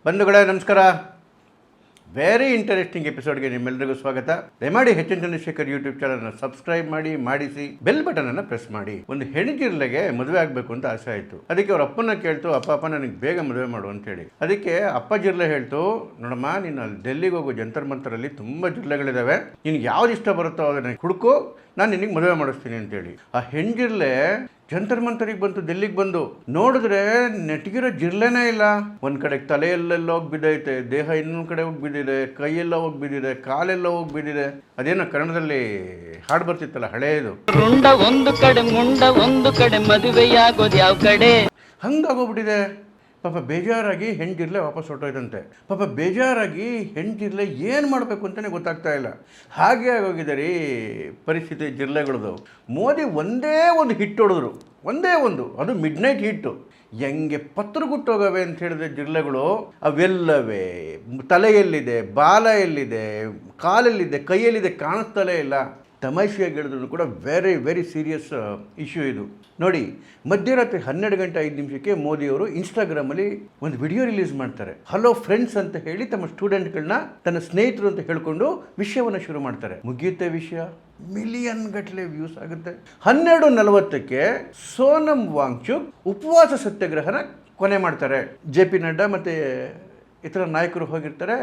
ಬಂಧುಗಳೇ ನಮಸ್ಕಾರ. Very interesting ಎಪಿಸೋಡ್ಗೆ ನಿಮ್ಮೆಲ್ಲರಿಗೂ ಸ್ವಾಗತ. ದಯಮಾಡಿ ಎಚ್.ಎನ್. ಚಂದ್ರಶೇಖರ್ ಯೂಟ್ಯೂಬ್ ಚಾನಲ್ನ ಸಬ್ಸ್ಕ್ರೈಬ್ ಮಾಡಿಸಿ ಬೆಲ್ ಬಟನ್ ಅನ್ನು ಪ್ರೆಸ್ ಮಾಡಿ. ಒಂದು ಹೆಣ್ಜಿರ್ಲೆಗೆ ಮದುವೆ ಆಗಬೇಕು ಅಂತ ಆಸೆ ಆಯಿತು. ಅದಕ್ಕೆ ಅವ್ರ ಅಪ್ಪನ ಕೇಳ್ತು, ಅಪ್ಪ ನನಗೆ ಬೇಗ ಮದುವೆ ಮಾಡು ಅಂತೇಳಿ. ಅದಕ್ಕೆ ಅಪ್ಪ ಜಿರ್ಲೆ ಹೇಳ್ತು, ನೋಡಮ್ಮ ನೀನು ಅಲ್ಲಿ ಡೆಲ್ಲಿಗೆ ಹೋಗೋ ಜಂತರ್ ಮಂತರಲ್ಲಿ ತುಂಬ ಜಿರ್ಲೆಗಳಿದ್ದಾವೆ, ನಿನಗೆ ಯಾವ್ದು ಇಷ್ಟ ಬರುತ್ತೋ ಅದನ್ನು ಹುಡುಕು, ನಾನು ನಿನಗೆ ಮದುವೆ ಮಾಡಿಸ್ತೀನಿ ಅಂತೇಳಿ. ಆ ಹೆಣ್ಜಿರ್ಲೆ ಜಂತರ್ ಮಂತರಿಗೆ ಬಂತು, ಡೆಲ್ಲಿಗೆ ಬಂದು ನೋಡಿದ್ರೆ ನೆಟ್ಗಿರೋ ಜಿರ್ಲೆನೇ ಇಲ್ಲ. ಒಂದು ಕಡೆ ತಲೆಯಲ್ಲೆಲ್ಲ ಹೋಗಿ ಬಿದ್ದೈತೆ, ದೇಹ ಇನ್ನೊಂದು ಕಡೆ ಹೋಗಿ ಬಿದ್ದಿದೆ, ಕೈಯೆಲ್ಲ ಹೋಗಿ ಬಿದ್ದಿದೆ, ಕಾಲೆಲ್ಲ ಹೋಗಿ ಬಿದ್ದಿದೆ. ಅದೇನೋ ಕನ್ನಡದಲ್ಲಿ ಹಾಡು ಬರ್ತಿತ್ತಲ್ಲ ಹಳೇದು, ರುಂಡ ಒಂದು ಕಡೆ ಮುಂಡ ಒಂದು ಕಡೆ ಮದುವೆಯಾಗೋದು ಯಾವ ಕಡೆ, ಹಂಗಾಗೋಗ್ಬಿಟ್ಟಿದೆ. ಪಾಪ ಬೇಜಾರಾಗಿ ಹೆಣ್ಜಿರ್ಲೆ ವಾಪಸ್ ಹೊರಟೋಯ್ತಂತೆ. ಪಾಪ ಬೇಜಾರಾಗಿ ಹೆಣ್ಜಿರ್ಲೆ ಏನು ಮಾಡಬೇಕು ಅಂತಲೇ ಗೊತ್ತಾಗ್ತಾ ಇಲ್ಲ. ಹಾಗೆ ಆಗೋಗಿದೆ ರೀ ಪರಿಸ್ಥಿತಿ ಜಿರ್ಲೆಗಳದು. ಮೋದಿ ಒಂದೇ ಒಂದು ಹಿಟ್ ಹೊಡೆದ್ರು, ಒಂದೇ ಒಂದು, ಅದು ಮಿಡ್ ನೈಟ್ ಹಿಟ್ಟು. ಹೆಂಗೆ ಪತ್ರಗುಟ್ಟೋಗವೆ ಅಂತ ಹೇಳಿದ್ರೆ ಜಿರ್ಲೆಗಳು ಅವೆಲ್ಲವೇ ತಲೆಯಲ್ಲಿದೆ, ಬಾಲ ಎಲ್ಲಿದೆ, ಕಾಲಲ್ಲಿದೆ, ಕೈಯಲ್ಲಿದೆ, ಕಾಣಿಸ್ತಲೇ ಇಲ್ಲ. ತಮಾಷೆಯಾಗಿ ಹೇಳಿದ್ರು ಕೂಡ ವೆರಿ ವೆರಿ ಸೀರಿಯಸ್ ಇಶ್ಯೂ ಇದು. ನೋಡಿ, ಮಧ್ಯರಾತ್ರಿ 12:05 ಮೋದಿಯವರು ಇನ್ಸ್ಟಾಗ್ರಾಮಲ್ಲಿ ಒಂದು ವಿಡಿಯೋ ರಿಲೀಸ್ ಮಾಡ್ತಾರೆ. ಹಲೋ ಫ್ರೆಂಡ್ಸ್ ಅಂತ ಹೇಳಿ ತಮ್ಮ ಸ್ಟೂಡೆಂಟ್ಗಳನ್ನ, ತನ್ನ ಸ್ನೇಹಿತರು ಅಂತ ಹೇಳ್ಕೊಂಡು ವಿಷಯವನ್ನು ಶುರು ಮಾಡ್ತಾರೆ. ಮುಗಿಯುತ್ತೆ ವಿಷಯ, ಮಿಲಿಯನ್ ಗಟ್ಟಲೆ ವ್ಯೂಸ್ ಆಗುತ್ತೆ. 12:40 ಸೋನಂ ವಾಂಗ್ಚುಕ್ ಉಪವಾಸ ಸತ್ಯಾಗ್ರಹನ ಕೊನೆ ಮಾಡ್ತಾರೆ. JP ನಡ್ಡಾ ಮತ್ತು ಇತರ ನಾಯಕರು ಹೋಗಿರ್ತಾರೆ.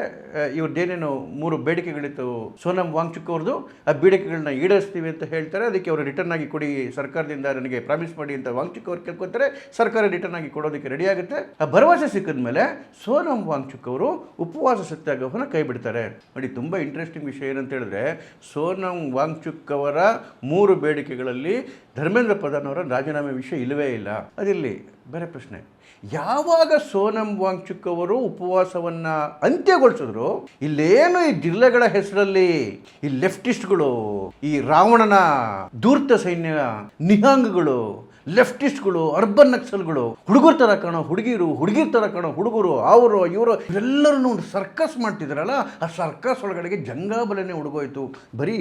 ಇವ್ರದ್ದೇನೇನು 3 ಬೇಡಿಕೆಗಳಿತ್ತು ಸೋನಂ ವಾಂಗ್ಚುಕ್ ಅವ್ರದ್ದು, ಆ ಬೇಡಿಕೆಗಳನ್ನ ಈಡೇರಿಸ್ತೀವಿ ಅಂತ ಹೇಳ್ತಾರೆ. ಅದಕ್ಕೆ ಅವರು ರಿಟರ್ನ್ ಆಗಿ ಕೊಡಿ ಸರ್ಕಾರದಿಂದ, ನನಗೆ ಪ್ರಾಮಿಸ್ ಮಾಡಿ ಅಂತ ವಾಂಗ್ಚುಕ್ ಅವ್ರು ಕೇಳ್ಕೊತಾರೆ. ಸರ್ಕಾರ ರಿಟರ್ನ್ ಆಗಿ ಕೊಡೋದಕ್ಕೆ ರೆಡಿ ಆಗುತ್ತೆ. ಆ ಭರವಸೆ ಸಿಕ್ಕಿದ ಮೇಲೆ ಸೋನಂ ವಾಂಗ್ಚುಕ್ ಅವರು ಉಪವಾಸ ಸತ್ಯಾಗ್ರಹವನ್ನು ಕೈ ಬಿಡ್ತಾರೆ. ನೋಡಿ, ತುಂಬ ಇಂಟ್ರೆಸ್ಟಿಂಗ್ ವಿಷಯ ಏನಂತ ಹೇಳಿದ್ರೆ, ಸೋನಂ ವಾಂಗ್ಚುಕ್ ಅವರ 3 ಬೇಡಿಕೆಗಳಲ್ಲಿ ಧರ್ಮೇಂದ್ರ ಪ್ರಧಾನ್ ಅವರ ರಾಜೀನಾಮೆ ವಿಷಯ ಇಲ್ಲವೇ ಇಲ್ಲ. ಅದಿಲ್ಲಿ ಬೇರೆ ಪ್ರಶ್ನೆ. ಯಾವಾಗ ಸೋನಂ ವಾಂಗ್ಚುಕ್ ಅವರು ಉಪವಾಸವನ್ನು ಅಂತ್ಯಗೊಳಿಸಿದ್ರು, ಇಲ್ಲೇನು ಈ ಜಿಲ್ಲೆಗಳ ಹೆಸರಲ್ಲಿ ಈ ಲೆಫ್ಟಿಸ್ಟ್ಗಳು, ಈ ರಾವಣನ ಧೂರ್ತ ಸೈನ್ಯ ನಿಹಾಂಗಗಳು, ಲೆಫ್ಟಿಸ್ಟ್ಗಳು, ಅರ್ಬನ್ ನಕ್ಸಲ್ಗಳು, ಹುಡುಗರ ಥರ ಕಾಣೋ ಹುಡುಗಿರು, ಹುಡುಗಿರ ಥರ ಕಾಣೋ ಹುಡುಗರು, ಅವರು ಇವರು ಎಲ್ಲರೂ ಒಂದು ಸರ್ಕಸ್ ಮಾಡ್ತಿದ್ರಲ್ಲ, ಆ ಸರ್ಕಸ್ ಒಳಗಡೆಗೆ ಜಂಗಾಬಲನೇ ಹುಡುಗೋಯ್ತು. ಬರೀ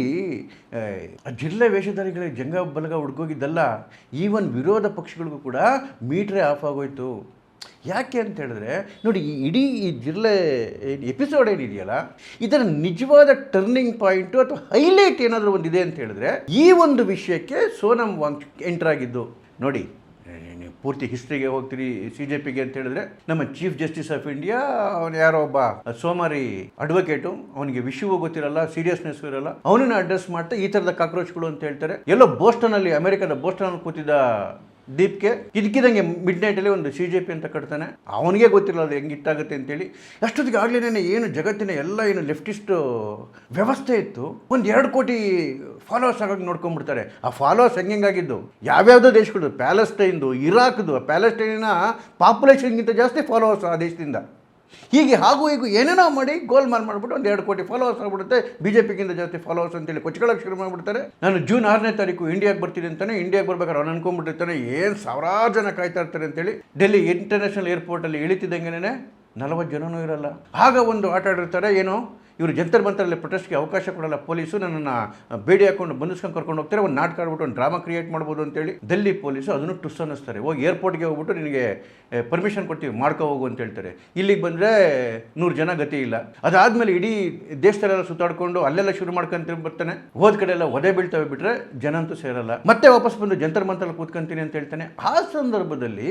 ಜಿಲ್ಲೆ ವೇಷಧಾರಿಗಳಿಗೆ ಜಂಗಾಬಲಗ ಹುಡುಗೋಗಿದ್ದಲ್ಲ, ಈವನ್ ವಿರೋಧ ಪಕ್ಷಗಳಿಗೂ ಕೂಡ ಮೀಟ್ರೇ ಆಫ್ ಆಗೋಯ್ತು. ಯಾಕೆ ಅಂತ ಹೇಳಿದ್ರೆ, ನೋಡಿ, ಈ ಜಿಲ್ಲೆ ಎಪಿಸೋಡ್ ಏನಿದೆಯಲ್ಲ, ಇದರ ನಿಜವಾದ ಟರ್ನಿಂಗ್ ಪಾಯಿಂಟು ಅಥವಾ ಹೈಲೈಟ್ ಏನಾದರೂ ಒಂದಿದೆ ಅಂತ ಹೇಳಿದ್ರೆ, ಈ ಒಂದು ವಿಷಯಕ್ಕೆ ಸೋನಂ ವಾಂಗ್ಚುಕ್ ಎಂಟರ್ ಆಗಿದ್ದು. ನೋಡಿ, ನೀವು ಪೂರ್ತಿ ಹಿಸ್ಟ್ರಿಗೆ ಹೋಗ್ತೀರಿ CJPಗೆ ಅಂತ ಹೇಳಿದ್ರೆ, ನಮ್ಮ ಚೀಫ್ ಜಸ್ಟಿಸ್ ಆಫ್ ಇಂಡಿಯಾ ಅವನು ಯಾರೋ ಒಬ್ಬ ಸೋಮಾರಿ ಅಡ್ವೊಕೇಟು, ಅವನಿಗೆ ವಿಷಯವೂ ಗೊತ್ತಿರಲ್ಲ, ಸೀರಿಯಸ್ನೆಸ್ ಇರಲ್ಲ, ಅವನನ್ನ ಅಡ್ರೆಸ್ ಮಾಡ್ತಾ ಈ ಥರದ ಕಾಕ್ರೋಚ್ಗಳು ಅಂತ ಹೇಳ್ತಾರೆ. ಎಲ್ಲೋ ಬೋಸ್ಟನಲ್ಲಿ, ಅಮೆರಿಕದ ಬೋಸ್ಟನಲ್ಲಿ ಕೂತಿದ್ದ ದೀಪ್ಗೆ ಇದಕ್ಕಿದಂಗೆ ಮಿಡ್ ನೈಟಲ್ಲಿ ಒಂದು CJP ಅಂತ ಕಟ್ತಾನೆ. ಅವನಿಗೆ ಗೊತ್ತಿಲ್ಲ ಅದು ಹೆಂಗೆ ಇಟ್ಟಾಗುತ್ತೆ ಅಂತೇಳಿ. ಅಷ್ಟೊತ್ತಿಗೆ ಆಗಲೇ ಏನು ಜಗತ್ತಿನ ಎಲ್ಲ ಏನು ಲೆಫ್ಟಿಸ್ಟ್ ವ್ಯವಸ್ಥೆ ಇತ್ತು, 1-2 ಕೋಟಿ ಫಾಲೋವರ್ಸ್ ಆಗಾಗಿ ನೋಡ್ಕೊಂಡ್ಬಿಡ್ತಾರೆ. ಆ ಫಾಲೋವರ್ಸ್ ಹೆಂಗಾಗಿದ್ದು, ಯಾವ್ಯಾವುದೋ ದೇಶಗಳು, ಪ್ಯಾಲೆಸ್ಟೈನ್ದು, ಇರಾಕ್ದು, ಪ್ಯಾಲೆಸ್ಟೈನಿನ ಪಾಪ್ಯುಲೇಷನ್ಗಿಂತ ಜಾಸ್ತಿ ಫಾಲೋವರ್ಸ್ ಆ ದೇಶದಿಂದ. ಹೀಗೆ ಹಾಗೂ ಹೀಗೂ ಏನೇನೋ ಮಾಡಿ ಗೋಲ್ಮಾಲ್ ಮಾಡಿಬಿಟ್ಟು 1-2 ಕೋಟಿ ಫಾಲೋವರ್ಸ್ ಆಗ್ಬಿಡುತ್ತೆ. BJPಗಿಂತ ಜಾಸ್ತಿ ಫಾಲೋವರ್ಸ್ ಅಂತೇಳಿ ಕೊಚ್ಕೊಳ್ಳೋಕೆ ಶುರು ಮಾಡಿಬಿಡ್ತಾರೆ. ನಾನು ಜೂನ್ 6ನೇ ತಾರೀಕು ಇಂಡಿಯಾಗೆ ಬರ್ತೀನಿ ಅಂತಾನೆ. ಇಂಡಿಯಾಗೆ ಬರ್ಬೇಕಾದ್ರೆ ಅವ್ನು ಅನ್ಕೊಂಡ್ಬಿಟ್ಟಿರ್ತಾನೆ, ಏನು 1000 ಜನ ಕಾಯ್ತಾ ಇರ್ತಾರೆ ಅಂತೇಳಿ. ಡೆಲ್ಲಿ ಇಂಟರ್ನ್ಯಾಷನಲ್ ಏರ್ಪೋರ್ಟಲ್ಲಿ ಇಳಿತಿದ್ದಂಗೆನೇ 40 ಜನನೂ ಇರಲ್ಲ. ಆಗ ಒಂದು ಆಟ ಆಡಿರ್ತಾರೆ, ಏನೋ ಇವರು ಜಂತರ್ ಮಂತರಲ್ಲಿ ಪ್ರೊಟೆಸ್ಟ್ಗೆ ಅವಕಾಶ ಕೊಡಲ್ಲ ಪೊಲೀಸು, ನನ್ನನ್ನು ಬೇಡಿ ಹಾಕೊಂಡು ಬಂಧಿಸ್ಕೊಂಡು ಕರ್ಕೊಂಡು ಹೋಗ್ತಾರೆ, ಒಂದು ನಾಟಕ ಆಡ್ಬಿಟ್ಟು ಒಂದು ಡ್ರಾಮಾ ಕ್ರಿಯೇಟ್ ಮಾಡ್ಬೋದು ಅಂತೇಳಿ. ಡೆಲ್ಲಿ ಪೊಲೀಸು ಅದನ್ನು ಟುಸ್ ಅನ್ನಿಸ್ತಾರೆ. ಹೋಗಿ ಏರ್ಪೋರ್ಟ್ಗೆ ಹೋಗ್ಬಿಟ್ಟು ನಿನಗೆ ಪರ್ಮಿಷನ್ ಕೊಡ್ತೀವಿ, ಮಾಡ್ಕೊ ಹೋಗು ಅಂತ ಹೇಳ್ತಾರೆ. ಇಲ್ಲಿಗೆ ಬಂದರೆ 100 ಜನ ಗತಿ ಇಲ್ಲ. ಅದಾದಮೇಲೆ ಇಡೀ ದೇಶದಲ್ಲೆಲ್ಲ ಸುತ್ತಾಡ್ಕೊಂಡು ಅಲ್ಲೆಲ್ಲ ಶುರು ಮಾಡ್ಕೊಂತ ಬರ್ತಾನೆ. ಹೋದ ಕಡೆ ಎಲ್ಲ ಒದೆ ಬೀಳ್ತವೆ, ಬಿಟ್ಟರೆ ಜನ ಅಂತೂ ಸೇರಲ್ಲ. ಮತ್ತೆ ವಾಪಸ್ ಬಂದು ಜಂತರ್ ಮಂತರಲ್ಲಿ ಕೂತ್ಕೊಂತೀನಿ ಅಂತ ಹೇಳ್ತಾನೆ. ಆ ಸಂದರ್ಭದಲ್ಲಿ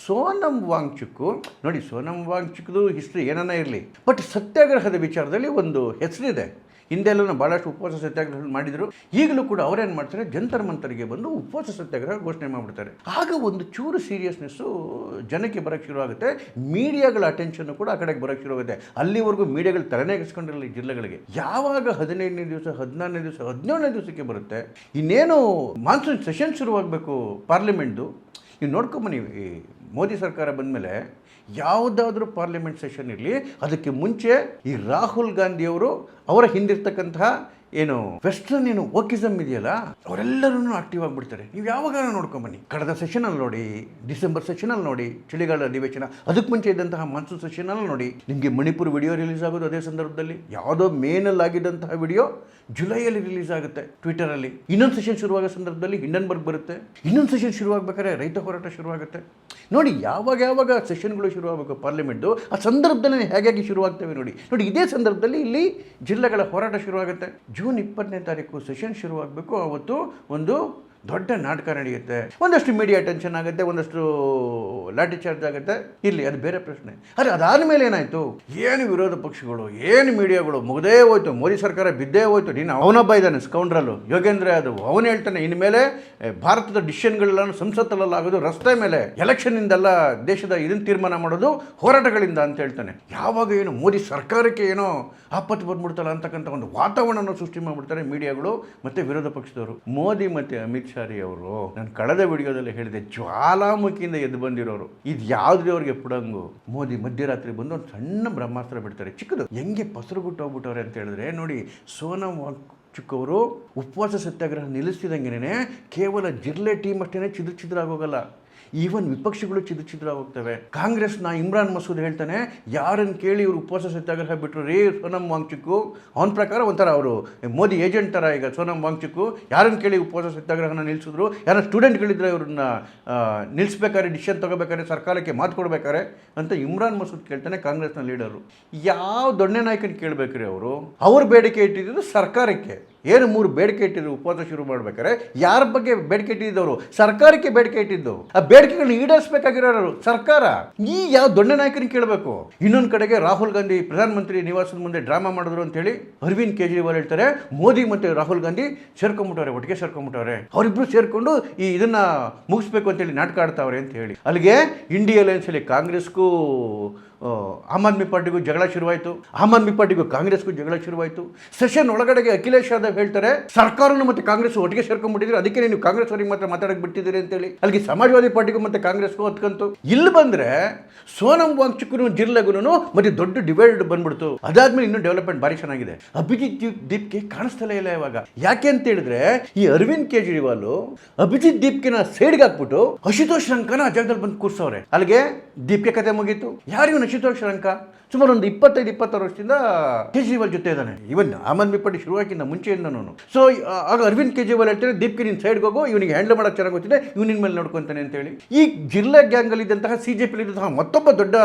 ಸೋನಂ ವಾಂಗ್ಚುಕ್, ನೋಡಿ, ಸೋನಂ ವಾಂಗ್ಚುಕ್ದು ಹಿಸ್ಟ್ರಿ ಏನನ್ನ ಇರಲಿ, ಬಟ್ ಸತ್ಯಾಗ್ರಹದ ವಿಚಾರದಲ್ಲಿ ಒಂದು ಹೆಸರಿದೆ. ಹಿಂದೆಲ್ಲೂ ಭಾಳಷ್ಟು ಉಪವಾಸ ಸತ್ಯಾಗ್ರಹ ಮಾಡಿದರು. ಈಗಲೂ ಕೂಡ ಅವರೇನು ಮಾಡ್ತಾರೆ, ಜಂತರ್ ಮಂತರಿಗೆ ಬಂದು ಉಪವಾಸ ಸತ್ಯಾಗ್ರಹ ಘೋಷಣೆ ಮಾಡಿಬಿಡ್ತಾರೆ. ಆಗ ಒಂದು ಚೂರು ಸೀರಿಯಸ್ನೆಸ್ಸು ಜನಕ್ಕೆ ಬರೋಕ್ಕೆ ಶುರು ಆಗುತ್ತೆ. ಮೀಡಿಯಾಗಳ ಅಟೆನ್ಷನ್ನು ಕೂಡ ಆ ಕಡೆಗೆ ಬರೋಕ್ಕೆ ಶುರು ಆಗುತ್ತೆ. ಅಲ್ಲಿವರೆಗೂ ಮೀಡಿಯಾಗಳು ತಲೆನೇಗಿಸ್ಕೊಂಡಿರಲಿಲ್ಲ ಈ ಜಿಲ್ಲೆಗಳಿಗೆ. ಯಾವಾಗ 15ನೇ ದಿವಸ, 14ನೇ ದಿವಸ, 17ನೇ ದಿವಸಕ್ಕೆ ಬರುತ್ತೆ, ಇನ್ನೇನು ಮಾನ್ಸೂನ್ ಸೆಷನ್ ಶುರುವಾಗಬೇಕು ಪಾರ್ಲಿಮೆಂಟ್ದು. ನೀವು ನೋಡ್ಕೊಂಬನ್ನಿ, ಈ ಮೋದಿ ಸರ್ಕಾರ ಬಂದಮೇಲೆ ಯಾವುದಾದ್ರೂ ಪಾರ್ಲಿಮೆಂಟ್ ಸೆಷನ್ ಇರಲಿ, ಅದಕ್ಕೆ ಮುಂಚೆ ಈ ರಾಹುಲ್ ಗಾಂಧಿಯವರು, ಅವರ ಹಿಂದಿರ್ತಕ್ಕಂತಹ ಏನು ವೆಸ್ಟರ್ನ್ ಏನು ವೋಕಿಸಮ್ ಇದೆಯಲ್ಲ, ಅವರೆಲ್ಲರೂ ಆಕ್ಟಿವ್ ಆಗಿಬಿಡ್ತಾರೆ. ನೀವು ಯಾವಾಗ ನೋಡ್ಕೊಂಬನ್ನಿ, ಕಳೆದ ಸೆಷನಲ್ಲಿ ನೋಡಿ, ಡಿಸೆಂಬರ್ ಸೆಷನಲ್ಲಿ ನೋಡಿ, ಚಳಿಗಾಲ ಅಧಿವೇಶನ, ಅದಕ್ಕೆ ಮುಂಚೆ ಇದ್ದಂತಹ ಮಾನ್ಸೂನ್ ಸೆಷನಲ್ಲಿ ನೋಡಿ, ನಿಮಗೆ ಮಣಿಪುರ್ ವಿಡಿಯೋ ರಿಲೀಸ್ ಆಗೋದು ಅದೇ ಸಂದರ್ಭದಲ್ಲಿ. ಯಾವುದೋ ಮೇನಲ್ಲಿ ಆಗಿದ್ದಂತಹ ವಿಡಿಯೋ ಜುಲೈಯಲ್ಲಿ ರಿಲೀಸ್ ಆಗುತ್ತೆ ಟ್ವಿಟರಲ್ಲಿ. ಇನ್ನೊಂದು ಸೆಷನ್ ಶುರುವಾಗೋ ಸಂದರ್ಭದಲ್ಲಿ ಹಿಂಡನ್ಬರ್ಗ್ ಬರುತ್ತೆ. ಇನ್ನೊಂದು ಸೆಷನ್ ಶುರುವಾಗಬೇಕಾದ್ರೆ ರೈತ ಹೋರಾಟ ಶುರುವಾಗುತ್ತೆ. ನೋಡಿ ಯಾವಾಗ ಸೆಷನ್ಗಳು ಶುರುವಾಗಬೇಕು ಪಾರ್ಲಿಮೆಂಟು, ಆ ಸಂದರ್ಭದಲ್ಲಿ ಹೇಗಾಗಿ ಶುರುವಾಗ್ತವೆ ನೋಡಿ. ಇದೇ ಸಂದರ್ಭದಲ್ಲಿ ಇಲ್ಲಿ ಜಿಲ್ಲೆಗಳ ಹೋರಾಟ ಶುರುವಾಗುತ್ತೆ. ಜೂನ್ 20ನೇ ತಾರೀಕು ಸೆಷನ್ ಶುರುವಾಗಬೇಕು. ಅವತ್ತು ಒಂದು ದೊಡ್ಡ ನಾಟಕ ನಡೆಯುತ್ತೆ, ಒಂದಷ್ಟು ಮೀಡಿಯಾ ಟೆನ್ಷನ್ ಆಗುತ್ತೆ, ಒಂದಷ್ಟು ಲಾಠಿ ಚಾರ್ಜ್ ಆಗುತ್ತೆ. ಇಲ್ಲಿ ಅದು ಬೇರೆ ಪ್ರಶ್ನೆ. ಆದರೆ ಅದಾದಮೇಲೆ ಏನಾಯಿತು, ಏನು ವಿರೋಧ ಪಕ್ಷಗಳು, ಏನು ಮೀಡಿಯಾಗಳು, ಮುಗದೇ ಹೋಯ್ತು, ಮೋದಿ ಸರ್ಕಾರ ಬಿದ್ದೇ ಹೋಯ್ತು. ನೀನು ಅವನೊಬ್ಬ ಇದ್ದಾನೆ ಸ್ಕೌಂಡ್ರಲ್ಲು ಯೋಗೇಂದ್ರ ಯಾದವ್, ಅವನು ಹೇಳ್ತಾನೆ ಇನ್ಮೇಲೆ ಭಾರತದ ಡಿಸಿಷನ್ಗಳೆಲ್ಲ ಸಂಸತ್ತಲ್ಲಾಗೋದು ರಸ್ತೆ ಮೇಲೆ, ಎಲೆಕ್ಷನ್ನಿಂದಲ್ಲ ದೇಶದ ಇದನ್ನು ತೀರ್ಮಾನ ಮಾಡೋದು ಹೋರಾಟಗಳಿಂದ ಅಂತ ಹೇಳ್ತಾನೆ. ಯಾವಾಗ ಏನು ಮೋದಿ ಸರ್ಕಾರಕ್ಕೆ ಏನೋ ಆಪತ್ತು ಬಂದ್ಬಿಡ್ತಲ್ಲ ಅಂತಕ್ಕಂಥ ಒಂದು ವಾತಾವರಣವನ್ನು ಸೃಷ್ಟಿ ಮಾಡಿಬಿಡ್ತಾರೆ ಮೀಡಿಯಾಗಳು ಮತ್ತು ವಿರೋಧ ಪಕ್ಷದವರು. ಮೋದಿ ಮತ್ತು ಅಮಿತ್ ಶಾ ಅವರು ನಾನು ಕಳೆದ ವಿಡಿಯೋದಲ್ಲಿ ಹೇಳಿದೆ, ಜ್ವಾಲಾಮುಖಿಯಿಂದ ಎದ್ದು ಬಂದಿರೋರು. ಇದು ಯಾವುದೇ ಅವ್ರಿಗೆ ಪುಡಂಗು. ಮೋದಿ ಮಧ್ಯರಾತ್ರಿ ಬಂದು ಒಂದು ಸಣ್ಣ ಬ್ರಹ್ಮಾಸ್ತ್ರ ಬಿಡ್ತಾರೆ, ಚಿಕ್ಕದು, ಹೆಂಗೆ ಪಸರುಗುಟ್ಟು ಹೋಗ್ಬಿಟ್ಟವ್ರೆ ಅಂತ ಹೇಳಿದ್ರೆ ನೋಡಿ, ಸೋನಂ ವಾಂಗ್ಚುಕ್ ಅವರು ಉಪವಾಸ ಸತ್ಯಾಗ್ರಹ ನಿಲ್ಲಿಸಿದಂಗೆನೇ ಕೇವಲ ಜಿರ್ಲೆ ಟೀಮ್ ಅಷ್ಟೇ ಚಿದ್ರ ಈವನ್ ವಿಪಕ್ಷಗಳು ಚಿದ್ರ ಹೋಗ್ತವೆ. ಕಾಂಗ್ರೆಸ್ನ ಇಮ್ರಾನ್ ಮಸೂದ್ ಹೇಳ್ತಾನೆ, ಯಾರನ್ನು ಕೇಳಿ ಇವರು ಉಪವಾಸ ಸತ್ಯಾಗ್ರಹ ಬಿಟ್ಟರು ರೀ ಸೋನಂ ವಾಂಗ್ಚುಕ್. ಅವನ ಪ್ರಕಾರ ಒಂಥರ ಅವರು ಮೋದಿ ಏಜೆಂಟ್ ಥರ ಈಗ ಸೋನಂ ವಾಂಗ್ಚುಕ್. ಯಾರನ್ನು ಕೇಳಿ ಉಪವಾಸ ಸತ್ಯಾಗ್ರಹನ ನಿಲ್ಲಿಸಿದ್ರು, ಯಾರೋ ಸ್ಟೂಡೆಂಟ್ಗಳಿದ್ರೆ ಇವ್ರನ್ನ ನಿಲ್ಲಿಸ್ಬೇಕಾದ್ರೆ, ಡಿಸಿಷನ್ ತೊಗೋಬೇಕಾದ್ರೆ, ಸರ್ಕಾರಕ್ಕೆ ಮಾತು ಕೊಡ್ಬೇಕಾರೆ ಅಂತ ಇಮ್ರಾನ್ ಮಸೂದ್ ಕೇಳ್ತಾನೆ, ಕಾಂಗ್ರೆಸ್ನ ಲೀಡರು. ಯಾವ ದೊಡ್ಡ ನಾಯಕನ ಕೇಳಬೇಕ್ರಿ ಅವರು? ಅವ್ರ ಬೇಡಿಕೆ ಇಟ್ಟಿದ್ದು ಸರ್ಕಾರಕ್ಕೆ. ಏನು 3 ಬೇಡಿಕೆ ಇಟ್ಟಿದ್ರು ಉಪವಾಸ ಶುರು ಮಾಡ್ಬೇಕಾರೆ. ಯಾರ ಬಗ್ಗೆ ಬೇಡಿಕೆ ಇಟ್ಟಿದ್ದವರು? ಸರ್ಕಾರಕ್ಕೆ ಬೇಡಿಕೆ ಇಟ್ಟಿದ್ದು. ಆ ಬೇಡಿಕೆಗಳನ್ನ ಈಡೇರಿಸಬೇಕಾಗಿರೋರು ಸರ್ಕಾರ. ಈ ಯಾವ ದೊಡ್ಡ ನಾಯಕನಿಗೆ ಕೇಳಬೇಕು? ಇನ್ನೊಂದು ಕಡೆಗೆ ರಾಹುಲ್ ಗಾಂಧಿ ಪ್ರಧಾನಮಂತ್ರಿ ನಿವಾಸದ ಮುಂದೆ ಡ್ರಾಮಾ ಮಾಡಿದ್ರು ಅಂತೇಳಿ ಅರವಿಂದ್ ಕೇಜ್ರಿವಾಲ್ ಹೇಳ್ತಾರೆ, ಮೋದಿ ಮತ್ತು ರಾಹುಲ್ ಗಾಂಧಿ ಒಟ್ಟಿಗೆ ಸೇರ್ಕೊಂಡ್ಬಿಟ್ಟವ್ರೆ. ಅವರಿಬ್ರು ಸೇರ್ಕೊಂಡು ಇದನ್ನ ಮುಗಿಸ್ಬೇಕು ಅಂತೇಳಿ ನಾಟಕ ಆಡ್ತಾವ್ರೆ ಅಂತ ಹೇಳಿ. ಅಲ್ಲಿಗೆ ಇಂಡಿಯಾ ಅಲಯನ್ಸಲ್ಲಿ ಕಾಂಗ್ರೆಸ್ಗೂ ಆಮ್ ಆದ್ಮಿ ಪಾರ್ಟಿಗೂ ಜಗಳ ಶುರುವಾಯಿತು, ಆಮ್ ಆದ್ಮಿ ಪಾರ್ಟಿಗೂ ಕಾಂಗ್ರೆಸ್ಗೂ ಜಗಳ ಶುರುವಾಯಿತು. ಸೆಷನ್ ಒಳಗಡೆಗೆ ಅಖಿಲೇಶ್ ಯಾದವ್ ಹೇಳ್ತಾರೆ, ಸರ್ಕಾರನು ಮತ್ತು ಕಾಂಗ್ರೆಸ್ ಒಟ್ಟಿಗೆ ಸೇರ್ಕೊಂಡ್ಬಿಟ್ಟಿದ್ರು, ಅದಕ್ಕೆ ನೀವು ಕಾಂಗ್ರೆಸ್ ಅವರಿಗೆ ಮಾತ್ರ ಮಾತಾಡಕ್ಕೆ ಬಿಟ್ಟಿದ್ದೀರಿ ಅಂತೇಳಿ. ಅಲ್ಲಿಗೆ ಸಮಾಜವಾದಿ ಪಾರ್ಟಿಗೂ ಮತ್ತು ಕಾಂಗ್ರೆಸ್ಗೂ ಹೊತ್ಕಂತು. ಇಲ್ಲಿ ಬಂದರೆ ಸೋನಂ ವಾಂಗ್ಚುಕ್ನು ಜಿರ್ಲೆಗೂ ಮತ್ತೆ ದೊಡ್ಡ ಡಿವೈಡ್ ಬಂದ್ಬಿಡ್ತು. ಅದಾದ್ಮೇಲೆ ಇನ್ನೂ ಡೆವಲಪ್ಮೆಂಟ್ ಭಾರಿ ಚೆನ್ನಾಗಿದೆ. ಅಭಿಜಿತ್ ದೀಪ್ಗೆ ಕಾಣಿಸ್ತಲೇ ಇಲ್ಲ ಇವಾಗ. ಯಾಕೆ ಅಂತ ಹೇಳಿದ್ರೆ ಈ ಅರವಿಂದ್ ಕೇಜ್ರಿವಾಲ್ ಅಭಿಜಿತ್ ದೀಪ್ಕಿನ ಸೈಡ್ಗೆ ಹಾಕ್ಬಿಟ್ಟು ಅಶುತೋಷ್ ರಂಕನ ಆ ಜಾಗದಲ್ಲಿ ಬಂದು ಕೂರ್ಸವ್ರೆ. ಅಲ್ಲಿಗೆ ದೀಪ್ಗೆ ಕತೆ ಮುಗೀತು. ಯಾರು ಅಶುತೋಷ್ ರಂಕ? ಸುಮಾರು ಒಂದು 25-26 ವರ್ಷದಿಂದ ಕೇಜ್ರಿವಾಲ್ ಜೊತೆ ಇದ್ದಾನೆ. ಇವನ್ ಆಮ್ ಆದ್ಮಿ ಪಾರ್ಟಿ ಶುರುವಾಗಿಂದ ಮುಂಚೆಯಿಂದನೂ. ಸೊ ಆಗ ಅರವಿಂದ್ ಕೇಜ್ರಿವಾಲ್ ಹೇಳ್ತಾರೆ, ದೀಪ್ಗೆ ನೀನು ಸೈಡ್ಗೆ ಹೋಗು, ಇವನಿಗೆ ಹ್ಯಾಂಡಲ್ ಮಾಡೋಕ್ಕೆ ಚೆನ್ನಾಗಿ ಗೊತ್ತಿದೆ, ಇವನಿನ ಮೇಲೆ ನೋಡ್ಕೊತಾನೆ ಅಂತೇಳಿ. ಈ ಜಿರ್ಲೆ ಗ್ಯಾಂಗಲ್ಲಿ ಇದ್ದಂತಹ CJP ಇದ್ದಂತಹ ಮತ್ತೊಬ್ಬ ದೊಡ್ಡ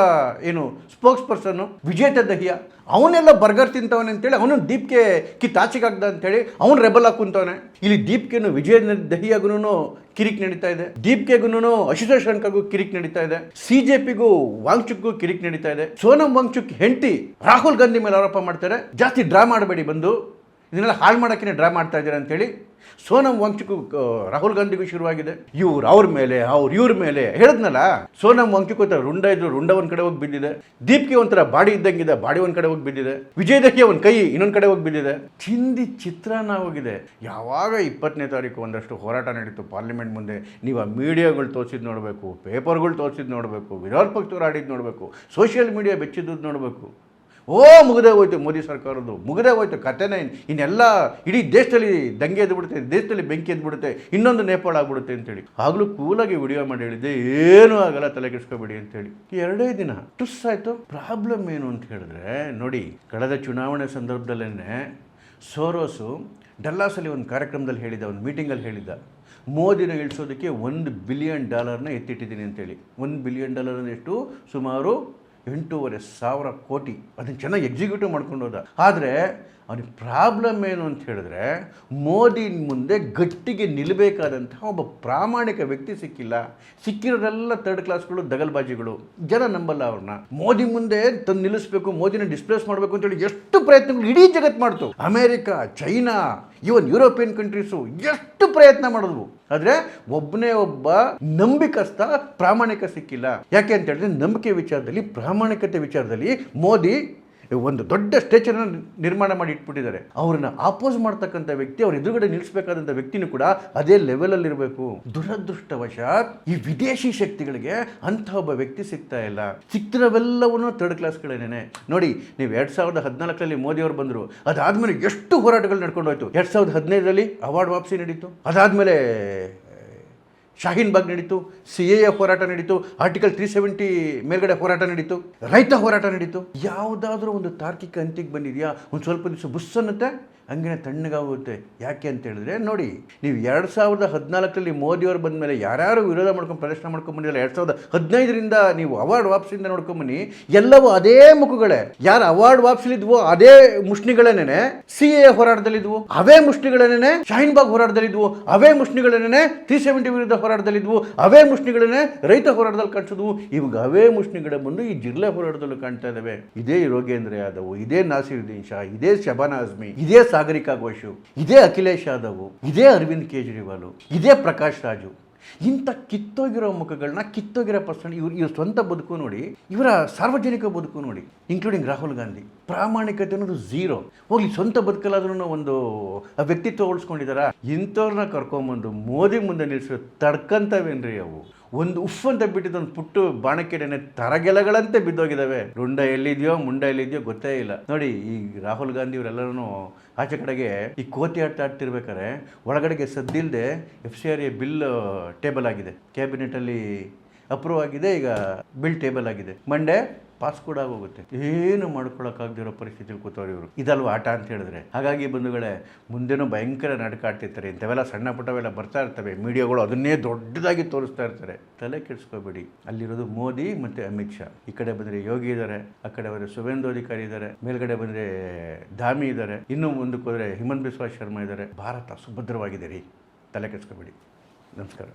ಸ್ಪೋಕ್ಸ್ ಪರ್ಸನ್ ವಿಜಯ್ ದಹಿಯಾ, ಅವನೆಲ್ಲ ಬರ್ಗರ್ ತಿಂತವನೆ ಅಂತೇಳಿ ಅವನು ದೀಪ್ಗೆ ಕಿತ್ತಾಚಿಗಾಗ್ದ ಅಂತೇಳಿ ಅವನು ರೆಬಲ್ ಹಾಕುಂತವನೆ. ಇಲ್ಲಿ ದೀಪ್ಗೆನು ವಿಜಯ್ ದಹಿಯಾಗೂ ಕಿರಿಕ್ ನಡೀತಾ ಇದೆ, ದೀಪ್ಗೆಗೂ ಅಶುತೋಷ್ ರಂಕಗೂ ಕಿರಿಕ್ ನಡೀತಾ ಇದೆ, CJPಗೂ ವಾಂಗ್ಚುಕ್ಗೂ ಕಿರಿಕ್ ನಡೀತಾ ಇದೆ. ಸೋನಂ ವಾಂಗ್ಚುಕ್ ಹೆಂಡತಿ ರಾಹುಲ್ ಗಾಂಧಿ ಮೇಲೆ ಆರೋಪ ಮಾಡ್ತಾರೆ, ಜಾಸ್ತಿ ಡ್ರಾ ಮಾಡಬೇಡಿ, ಬಂದು ಇದನ್ನೆಲ್ಲ ಹಾಳು ಮಾಡೋಕ್ಕೆ ಡ್ರಾ ಮಾಡ್ತಾ ಇದ್ದಾರೆ ಅಂತೇಳಿ. ಸೋನಂ ವಾಂಗ್ಚುಕ್ ರಾಹುಲ್ ಗಾಂಧಿಗೂ ಶುರುವಾಗಿದೆ. ಇವ್ರ ಮೇಲೆ ಇವ್ರ ಮೇಲೆ ಹೇಳಿದ್ನಲ್ಲ, ಸೋನಂ ವಾಂಗ್ಚುಕ್ ಒಂಥರ ರುಂಡ ಇದ್ರು, ರುಂಡ ಒಂದ್ ಕಡೆ ಹೋಗಿ ಬಿದ್ದಿದೆ. ದೀಪ್ಗೆ ಒಂಥರ ಬಾಡಿ ಇದ್ದಂಗಿದೆ, ಬಾಡಿ ಒಂದ್ ಕಡೆ ಹೋಗಿ ಬಿದ್ದಿದೆ. ವಿಜಯ್ ದಹಿಯಾ ಒಂದು ಕೈ ಇನ್ನೊಂದು ಕಡೆ ಹೋಗಿ ಬಿದ್ದಿದೆ. ಚಿಂದಿ ಚಿತ್ರಾನ್ನ ಹೋಗಿದೆ. ಯಾವಾಗ 20ನೇ ತಾರೀಕು ಒಂದಷ್ಟು ಹೋರಾಟ ನಡೀತು ಪಾರ್ಲಿಮೆಂಟ್ ಮುಂದೆ, ನೀವು ಆ ಮೀಡಿಯಾಗಳು ತೋರಿಸಿದ್ ನೋಡಬೇಕು, ಪೇಪರ್ಗಳು ತೋರಿಸಿದ್ ನೋಡಬೇಕು, ವಿರೋಧ ಪಕ್ಷದವ್ರು ಆಡಿದ್ದು ನೋಡಬೇಕು, ಸೋಷಿಯಲ್ ಮೀಡಿಯಾ ಬೆಚ್ಚಿದ್ದು ನೋಡಬೇಕು. ಮುಗದೇ ಹೋಯ್ತು ಮೋದಿ ಸರ್ಕಾರದ್ದು, ಮುಗದೇ ಹೋಯ್ತು ಕಥೆನೇ. ಇನ್ನೆಲ್ಲ ಇಡೀ ದೇಶದಲ್ಲಿ ದಂಗೆ ಎದ್ದು ಬಿಡುತ್ತೆ, ದೇಶದಲ್ಲಿ ಬೆಂಕಿ ಎದ್ದು ಬಿಡುತ್ತೆ, ಇನ್ನೊಂದು ನೇಪಾಳ ಆಗ್ಬಿಡುತ್ತೆ ಅಂತೇಳಿ. ಆಗಲೂ ಕೂಲಾಗಿ ವಿಡಿಯೋ ಮಾಡಿ ಹೇಳಿದ್ದೆ, ಏನೂ ಆಗಲ್ಲ, ತಲೆಗೆಡಿಸ್ಕೋಬೇಡಿ ಅಂತೇಳಿ. 2 ದಿನ ಟುಸ್ ಆಯಿತು. ಪ್ರಾಬ್ಲಮ್ ಏನು ಅಂತ ಹೇಳಿದ್ರೆ ನೋಡಿ, ಕಳೆದ ಚುನಾವಣೆ ಸಂದರ್ಭದಲ್ಲೇ ಸೋರೋಸು ಡಲ್ಲಾಸಲ್ಲಿ ಒಂದು ಕಾರ್ಯಕ್ರಮದಲ್ಲಿ ಹೇಳಿದ್ದ, ಒಂದು ಮೀಟಿಂಗಲ್ಲಿ ಹೇಳಿದ್ದ, ಮೋದಿನ ಇಳಿಸೋದಕ್ಕೆ $1 ಬಿಲಿಯನ್ ಎತ್ತಿಟ್ಟಿದ್ದೀನಿ ಅಂತೇಳಿ. $1 ಬಿಲಿಯನ್ ಎಷ್ಟು? ಸುಮಾರು 8,500 ಕೋಟಿ. ಅದನ್ನು ಚೆನ್ನಾಗಿ ಎಕ್ಸಿಕ್ಯೂಟಿವ್ ಮಾಡ್ಕೊಂಡು ಹೋದ. ಆದರೆ ಅವನಿಗೆ ಪ್ರಾಬ್ಲಮ್ ಏನು ಅಂತ ಹೇಳಿದ್ರೆ, ಮೋದಿ ಮುಂದೆ ಗಟ್ಟಿಗೆ ನಿಲ್ಲಬೇಕಾದಂತಹ ಒಬ್ಬ ಪ್ರಾಮಾಣಿಕ ವ್ಯಕ್ತಿ ಸಿಕ್ಕಿಲ್ಲ. ಸಿಕ್ಕಿರೋರೆಲ್ಲ ಥರ್ಡ್ ಕ್ಲಾಸ್ಗಳು, ದಗಲ್ಬಾಜಿಗಳು. ಜನ ನಂಬಲ್ಲ ಅವ್ರನ್ನ. ಮೋದಿ ಮುಂದೆ ತಂದು ನಿಲ್ಲಿಸಬೇಕು, ಮೋದಿನ ಡಿಸ್ಪ್ಲೇಸ್ ಮಾಡಬೇಕು ಅಂತೇಳಿ ಎಷ್ಟು ಪ್ರಯತ್ನಗಳು ಇಡೀ ಜಗತ್ತು ಮಾಡ್ತು. ಅಮೇರಿಕಾ, ಚೈನಾ, ಇವನ್ ಯುರೋಪಿಯನ್ ಕಂಟ್ರೀಸು ಎಷ್ಟು ಪ್ರಯತ್ನ ಮಾಡಿದ್ವು. ಆದರೆ ಒಬ್ಬನೇ ಒಬ್ಬ ನಂಬಿಕಸ್ಥ ಪ್ರಾಮಾಣಿಕ ಸಿಕ್ಕಿಲ್ಲ. ಯಾಕೆ ಅಂತ ಹೇಳಿದ್ರೆ, ನಂಬಿಕೆ ವಿಚಾರದಲ್ಲಿ, ಪ್ರಾಮಾಣಿಕತೆ ವಿಚಾರದಲ್ಲಿ ಮೋದಿ ಒಂದು ದೊಡ್ಡ ಸ್ಟೇಚರನ್ನು ನಿರ್ಮಾಣ ಮಾಡಿ ಇಟ್ಬಿಟ್ಟಿದ್ದಾರೆ. ಅವ್ರನ್ನ ಆಪೋಸ್ ಮಾಡ್ತಕ್ಕಂಥ ವ್ಯಕ್ತಿ, ಅವ್ರ ಎದುರುಗಡೆ ನಿಲ್ಲಿಸಬೇಕಾದಂಥ ವ್ಯಕ್ತಿನೂ ಕೂಡ ಅದೇ ಲೆವೆಲಲ್ಲಿ ಇರಬೇಕು. ದುರದೃಷ್ಟವಶಾತ್ ಈ ವಿದೇಶಿ ಶಕ್ತಿಗಳಿಗೆ ಅಂಥ ಒಬ್ಬ ವ್ಯಕ್ತಿ ಸಿಗ್ತಾ ಇಲ್ಲ. ಸಿಕ್ತಿರೋವೆಲ್ಲವನ್ನೂ ಥರ್ಡ್ ಕ್ಲಾಸ್ಗಳೇನೆ. ನೋಡಿ, ನೀವು 2014 ಮೋದಿಯವರು ಬಂದರು, ಅದಾದಮೇಲೆ ಎಷ್ಟು ಹೋರಾಟಗಳು ನಡ್ಕೊಂಡು ಹೋಯ್ತು. 2015 ಅವಾರ್ಡ್ ವಾಪಸಿ ನಡೀತು. ಅದಾದಮೇಲೆ ಶಾಹೀನ್ ಬಾಗ್ ನಡೀತು, CAA ಹೋರಾಟ ನಡೀತು, ಆರ್ಟಿಕಲ್ 370 ಮೇಲ್ಗಡೆ ಹೋರಾಟ ನಡೀತು, ರೈತ ಹೋರಾಟ ನಡೀತು. ಯಾವುದಾದ್ರೂ ಒಂದು ತಾರ್ಕಿಕ ಅಂತ್ಯಕ್ಕೆ ಬಂದಿದೆಯಾ? ಒಂದು ಸ್ವಲ್ಪ ದಿವಸ ಬುಸ್ ಅನ್ನತ್ತೆ, ಹಂಗೆ ತಣ್ಣಗಾಗುತ್ತೆ. ಯಾಕೆ ಅಂತ ಹೇಳಿದ್ರೆ ನೋಡಿ, ನೀವು 2014 ಮೋದಿಯವರು ಬಂದ ಮೇಲೆ ಯಾರ್ಯಾರು ವಿರೋಧ ಮಾಡ್ಕೊಂಡು ಪ್ರದರ್ಶನ ಮಾಡ್ಕೊಂಡು ಬಂದಿಲ್ಲ, 2015 ನೀವು ಅವಾರ್ಡ್ ವಾಪಸಿಂದ ನೋಡ್ಕೊಂಬನ್ನಿ, ಎಲ್ಲವೂ ಅದೇ ಮುಖಗಳೇ. ಯಾರು ಅವಾರ್ಡ್ ವಾಪಸಿಲಿದ್ವೋ ಅದೇ ಮುಷ್ಣಿಗಳೇನೆ CAA ಹೋರಾಟದಲ್ಲಿದ್ವು, ಅವೇ ಮುಷ್ಣಿಗಳೇನೆ ಶಾಹೀನ್ ಬಾಗ್ ಹೋರಾಟದಲ್ಲಿದ್ವು, ಅವೇ ಮುಷ್ಣಿಗಳೇನೆ 370 ವಿರುದ್ಧ ಹೋರಾಟದಲ್ಲಿದ್ವು, ಅವೇ ಮುಷ್ಣಿಗಳೇನೆ ರೈತ ಹೋರಾಟದಲ್ಲಿ ಕಾಣಿಸಿದ್ವು. ಇವಾಗ ಅವೇ ಮುಷ್ಣಿಗಳೇ ಬಂದು ಈ ಜಿಲ್ಲೆ ಹೋರಾಟದಲ್ಲೂ ಕಾಣ್ತಾ ಇದ್ದಾವೆ. ಇದೇ ಯೋಗೇಂದ್ರ ಯಾದವ್, ಇದೇ ನಾಸಿರುದ್ದೀನ್ ಶಾ, ಇದೇ ಶಬಾನಾ ಆಜ್ಮಿ, ಇದೇ ಸಾಗರಿಕಾ ಘೋಷ್, ಇದೇ ಅಖಿಲೇಶ್ ಯಾದವ್, ಇದೇ ಅರವಿಂದ್ ಕೇಜ್ರಿವಾಲ್, ಇದೇ ಪ್ರಕಾಶ್ ರಾಜು. ಇಂಥ ಕಿತ್ತೋಗಿರೋ ಮುಖಗಳನ್ನ, ಕಿತ್ತೋಗಿರೋ ಪರ್ಸನ್, ಇವ್ರ ಸ್ವಂತ ಬದುಕು ನೋಡಿ, ಇವರ ಸಾರ್ವಜನಿಕ ಬದುಕು ನೋಡಿ, ಇನ್ಕ್ಲೂಡಿಂಗ್ ರಾಹುಲ್ ಗಾಂಧಿ. ಪ್ರಾಮಾಣಿಕತೆ ಅನ್ನೋದು ಝೀರೋ. ಹೋಗ್ಲಿ, ಸ್ವಂತ ಬದುಕಲ್ಲಾದ್ರೂ ಒಂದು ವ್ಯಕ್ತಿತ್ವ ಉಳಿಸ್ಕೊಂಡಿದಾರ. ಇಂಥವ್ರನ್ನ ಕರ್ಕೊಂಬಂದು ಮೋದಿ ಮುಂದೆ ನಿಲ್ಲಿಸೋ ತಡ್ಕಂತವೇನ್ರಿ ಅವು? ಒಂದು ಉಫ್ ಅಂತ ಬಿಟ್ಟಿದ್ದು ಒಂದು ಪುಟ್ಟು ಬಾಣಕ್ಕೆಡೆನೆ ತರಗೆಲಗಳಂತೆ ಬಿದ್ದೋಗಿದ್ದಾವೆ. ರುಂಡ ಎಲ್ಲಿದೆಯೋ ಮುಂಡ ಎಲ್ಲಿದೆಯೋ ಗೊತ್ತೇ ಇಲ್ಲ. ನೋಡಿ, ಈ ರಾಹುಲ್ ಗಾಂಧಿ ಇವರೆಲ್ಲರೂ ಆಚೆ ಕಡೆಗೆ ಈ ಕೋತಿ ಆಡ್ತಿರ್ಬೇಕಾದ್ರೆ ಒಳಗಡೆಗೆ ಸದ್ದಿಲ್ಲದೆ FCRA ಬಿಲ್ ಟೇಬಲ್ ಆಗಿದೆ, ಕ್ಯಾಬಿನೆಟಲ್ಲಿ ಅಪ್ರೂವ್ ಆಗಿದೆ, ಈಗ ಬಿಲ್ ಟೇಬಲ್ ಆಗಿದೆ. ಮಂಡೇ ಪಾಸ್ ಕೂಡ ಆಗೋಗುತ್ತೆ. ಏನು ಮಾಡ್ಕೊಳಕ್ಕಾಗದಿರೋ ಪರಿಸ್ಥಿತಿಲಿ ಕೂತವ್ರು ಇವರು. ಇದಲ್ವ ಆಟ ಅಂತ ಹೇಳಿದ್ರೆ? ಹಾಗಾಗಿ ಬಂಧುಗಳೇ, ಮುಂದೆನೂ ಭಯಂಕರ ನಾಟಕ ಆಡ್ತಿರ್ತಾರೆ. ಇಂಥವೆಲ್ಲ ಸಣ್ಣ ಪುಟ್ಟವೆಲ್ಲ ಬರ್ತಾ ಇರ್ತವೆ, ಮೀಡಿಯಾಗಳು ಅದನ್ನೇ ದೊಡ್ಡದಾಗಿ ತೋರಿಸ್ತಾ ಇರ್ತಾರೆ. ತಲೆ ಕೆಡಿಸ್ಕೋಬೇಡಿ. ಅಲ್ಲಿರೋದು ಮೋದಿ ಮತ್ತು ಅಮಿತ್ ಶಾ. ಈ ಕಡೆ ಬಂದರೆ ಯೋಗಿ ಇದ್ದಾರೆ, ಆ ಕಡೆ ಬಂದರೆ ಸುವೇಂದು ಅಧಿಕಾರಿ ಇದ್ದಾರೆ, ಮೇಲ್ಗಡೆ ಬಂದರೆ ಧಾಮಿ ಇದ್ದಾರೆ, ಇನ್ನೂ ಮುಂದಕ್ಕೆ ಹೋದರೆ ಹಿಮಂತ ಬಿಸ್ವಾ ಶರ್ಮಾ ಇದ್ದಾರೆ. ಭಾರತ ಸುಭದ್ರವಾಗಿದೆ ರೀ, ತಲೆ ಕೆಡಿಸ್ಕೋಬೇಡಿ. ನಮಸ್ಕಾರ.